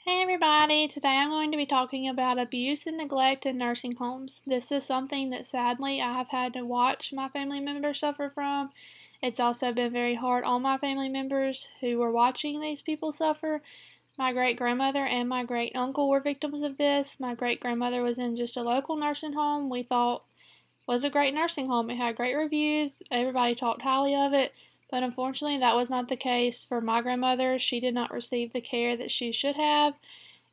Hey everybody, today I'm going to be talking about abuse and neglect in nursing homes. This is something that sadly I have had to watch my family members suffer from. It's also been very hard on my family members who were watching these people suffer. My great grandmother and my great uncle were victims of this. My great grandmother was in just a local nursing home we thought was a great nursing home. It had great reviews, everybody talked highly of it. But unfortunately, that was not the case for my grandmother. She did not receive the care that she should have.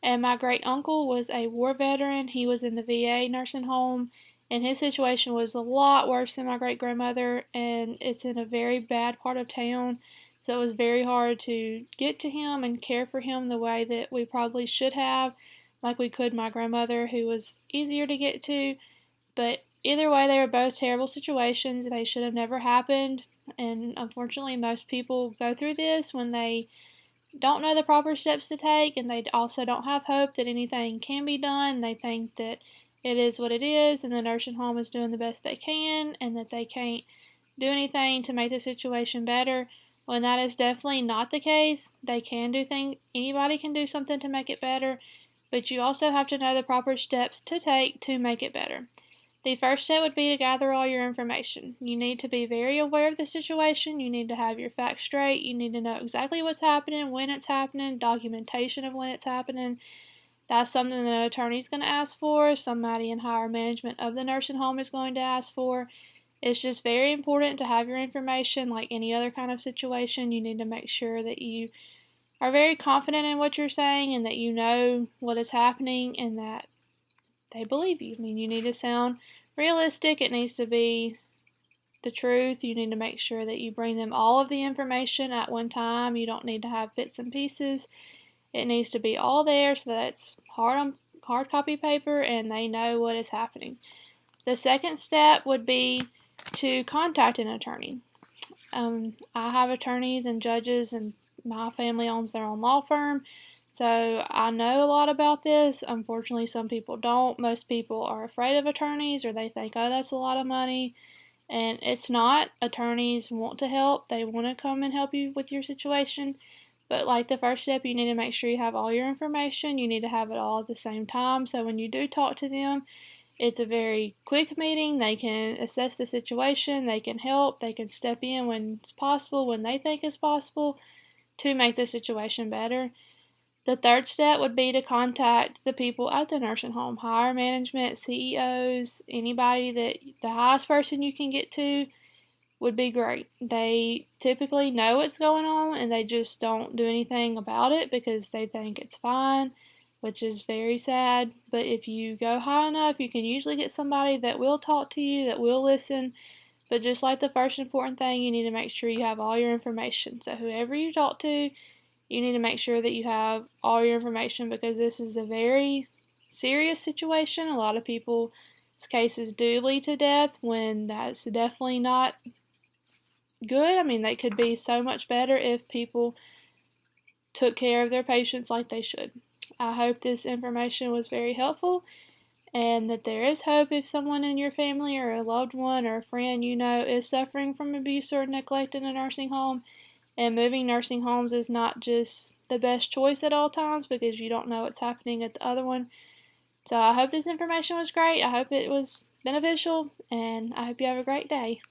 And my great uncle was a war veteran. He was in the VA nursing home, and his situation was a lot worse than my great grandmother. And it's in a very bad part of town, so it was very hard to get to him and care for him the way that we probably should have, like we could my grandmother, who was easier to get to. But either way, they were both terrible situations. They should have never happened. And unfortunately, most people go through this when they don't know the proper steps to take, and they also don't have hope that anything can be done. They think that it is what it is, and the nursing home is doing the best they can, and that they can't do anything to make the situation better. When that is definitely not the case, they can do things, anybody can do something to make it better, but you also have to know the proper steps to take to make it better. The first step would be to gather all your information. You need to be very aware of the situation. You need to have your facts straight. You need to know exactly what's happening, when it's happening, documentation of when it's happening. That's something that an attorney is going to ask for, somebody in higher management of the nursing home is going to ask for. It's just very important to have your information. Like any other kind of situation, you need to make sure that you are very confident in what you're saying and that you know what is happening and that they believe you. I mean, you need to sound realistic. It needs to be the truth. You need to make sure that you bring them all of the information at one time. You don't need to have bits and pieces. It needs to be all there so that it's hard copy paper and they know what is happening. The second step would be to contact an attorney. I have attorneys and judges, and my family owns their own law firm, so I know a lot about this. Unfortunately, some people don't. Most people are afraid of attorneys, or they think, oh, that's a lot of money. And it's not. Attorneys want to help, they want to come and help you with your situation. But, like the first step, you need to make sure you have all your information. You need to have it all at the same time. So, when you do talk to them, it's a very quick meeting. They can assess the situation, they can help, they can step in when it's possible, when they think it's possible to make the situation better. The third step would be to contact the people at the nursing home, higher management, CEOs, anybody that the highest person you can get to would be great. They typically know what's going on and they just don't do anything about it because they think it's fine, which is very sad. But if you go high enough, you can usually get somebody that will talk to you, that will listen. But just like the first important thing, you need to make sure you have all your information. So, whoever you talk to, you need to make sure that you have all your information because this is a very serious situation. A lot of people's cases do lead to death when that's definitely not good. I mean, they could be so much better if people took care of their patients like they should. I hope this information was very helpful and that there is hope if someone in your family or a loved one or a friend you know is suffering from abuse or neglect in a nursing home. And moving nursing homes is not just the best choice at all times because you don't know what's happening at the other one. So I hope this information was great. I hope it was beneficial, and I hope you have a great day.